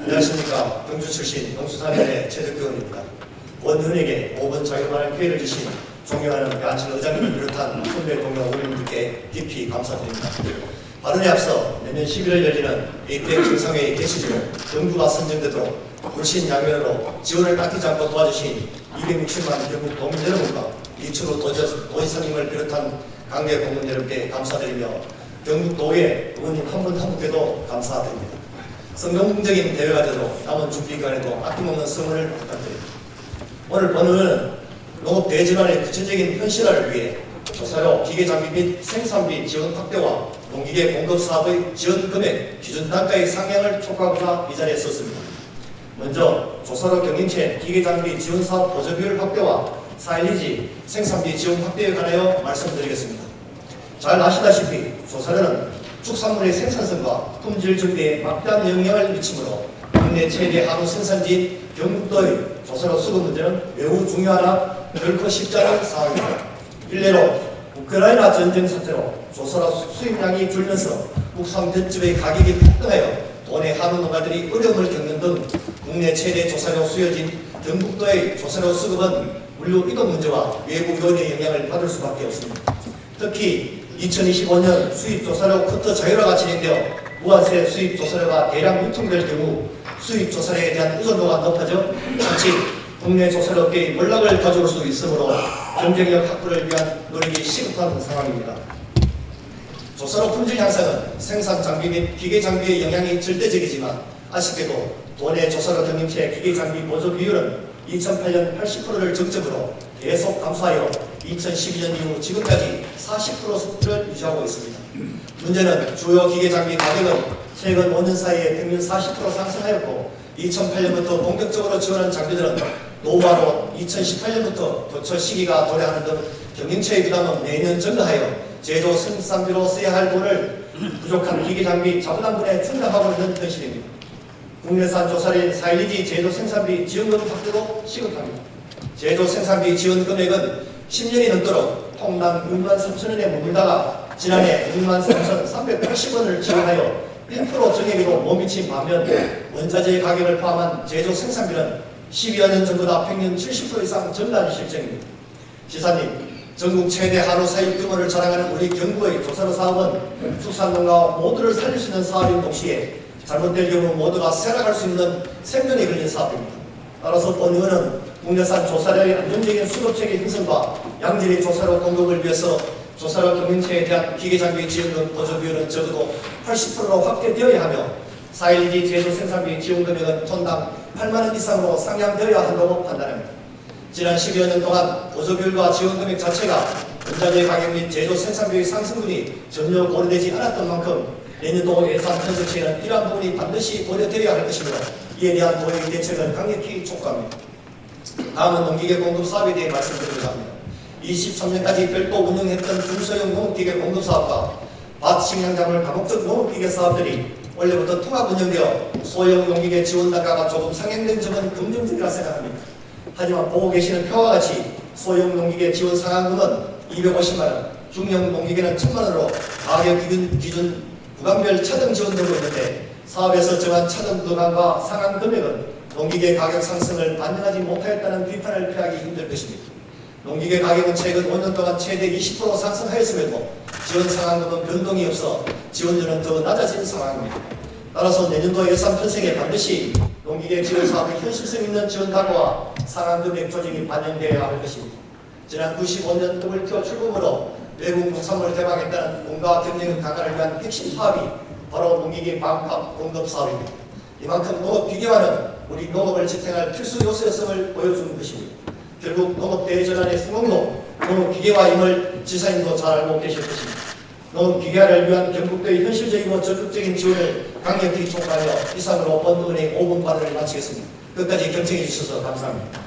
안녕하십니까. 경주 출신 농수산인의 최덕규입니다. 원의원에게 5번 자격만한 기회를 주신 존경하는 안진 의장님을 비롯한 선배 동료 의원님들께 깊이 감사드립니다. 발언에 앞서 내년 11월 열리는 APEC 정상회의 개최지로 경주가 선정되도록 물신양면으로 지원을 아끼지 않고 도와주신 260만 경북 도민 여러분과 이철우 도지사님을 비롯한 관계 공무원 여러분께 감사드리며 경북도의 의원님 한 분 한 분께도 감사드립니다. 성공적인 대회가 되도록 남은 준비 기간에도 아낌없는 성원을 부탁드립니다. 오늘 본회의는 농업 대전환의 구체적인 현실화를 위해 조사료, 기계장비 및 생산비 지원 확대와 농기계 공급 사업의 지원 금액, 기준 단가의 상향을 촉구하고자 이 자리에 섰습니다. 먼저 조사료 경영체 기계장비 지원 사업 보조 비율 확대와 사일리지 생산비 지원 확대에 관하여 말씀드리겠습니다. 잘 아시다시피 조사료는 축산물의 생산성과 품질 증대에 막대한 영향을 미치므로 국내 최대 한우 생산지인 경북도의 조사료 수급 문제는 매우 중요하나 결코 쉽지 않은 상황입니다. 일례로 우크라이나 전쟁 사태로 조사료 수입량이 줄면서 국산 볏짚의 가격이 폭등하여 도내 한우 농가들이 어려움을 겪는 등 국내 최대 조사료 수요지인 경북도의 조사료 수급은 물류 이동 문제와 외부 요인의 영향을 받을 수밖에 없습니다. 특히 2025년 수입조사료 쿼터 자율화가 진행되어 무한세 수입조사료가 대량 유통될 경우 수입조사료에 대한 의존도가 높아져 자칫 국내 조사료업계의 몰락을 가져올 수 있으므로 경쟁력 확보를 위한 노력이 시급한 상황입니다. 조사료 품질 향상은 생산 장비 및 기계 장비의 영향이 절대적이지만 아쉽게도 도내 조사료 경영체 기계 장비 보조 비율은 2008년 80%를 정점으로 계속 감소하여 2012년 이후 지금까지 40%를 유지하고 있습니다. 문제는 주요 기계 장비 가격은 최근 5년 사이에 평균 40% 상승하였고 2008년부터 본격적으로 지원한 장비들은 노후화로 2018년부터 교체 시기가 도래하는 등 경영체의 부담은 매년 증가하여 제조 생산비로 써야 할 돈을 부족한 기계 장비 자부담분에 충당하고 있는 현실입니다. 국내산 조사료인 사일리지 제조 생산비 지원금 확대도 시급합니다. 제조 생산비 지원 금액은 10년이 넘도록 통당 6만 3천원에 머물다가 지난해 6만 3,380원을 지원하여 1% 정액으로 못 미친 반면 원자재 가격을 포함한 제조 생산비는 12여 년 전보다 평균 70% 이상 증가한 실정입니다. 지사님, 전국 최대 한우 사육 규모를 자랑하는 우리 경북의 조사료 사업은 축산농가 모두를 살릴 수 있는 사업인 동시에 잘못될 경우 모두가 쇠락할 수 있는 생존에 걸린 사업입니다. 따라서 본의원은 국내산 조사료의 안정적인 수급체계 형성과 양질의 조사료 공급을 위해서 조사료 경영체에 대한 기계장비 지원금 보조 비율은 적어도 80%로 확대되어야 하며 사일리지 제조 생산비 지원 금액은 톤당 8만원 이상으로 상향되어야 한다고 판단합니다. 지난 10여 년 동안 보조 비율과 지원 금액 자체가 원자재 가격 및 제조 생산비의 상승분이 전혀 고려되지 않았던 만큼 내년도 예산 편성치에는 이러한 부분이 반드시 고려되어야 할 것이며 이에 대한 도의 대책을 강력히 촉구합니다. 다음은 농기계 공급 사업에 대해 말씀드리고자 합니다. 23년까지 별도 운영했던 중소형 농업기계 공급 사업과 밭 식량작물 다목적 농업기계 사업들이 원래부터 통합 운영되어 소형 농기계 지원 단가가 조금 상향된 점은 긍정적이라 생각합니다. 하지만 보고 계시는 표와 같이 소형 농기계 지원 상한금은 250만원, 중형 농기계는 1000만원으로 가격 기준 구간별 차등 지원되고 있는데 사업에서 정한 차등 구간과 상한 금액은 농기계 가격 상승을 반영하지 못하였다는 비판을 피하기 힘들 것입니다. 농기계 가격은 최근 5년 동안 최대 20% 상승하였음에도 지원 상한금은 변동이 없어 지원료는 더 낮아진 상황입니다. 따라서 내년도 예산 편성에 반드시 농기계 지원 사업의 현실성 있는 지원 단가와 상한금액 조정이 반영되어야 할 것입니다. 지난 95년 WTO 출범으로 외국 농산물 대박했다는 공가 경쟁 강화를 위한 핵심 사업이 바로 농기계 방합 공급 사업입니다. 이만큼 농업 기계화는 우리 농업을 지탱할 필수 요소였음을 보여주는 것입니다. 결국 농업 대전환의 성공도 농업 기계화임을 지사님도 잘 알고 계실 것입니다. 농업 기계화를 위한 경북도의 현실적이고 적극적인 지원을 강력히 촉구하여 이상으로 본의원의 5분 발언을 마치겠습니다. 끝까지 경청해 주셔서 감사합니다.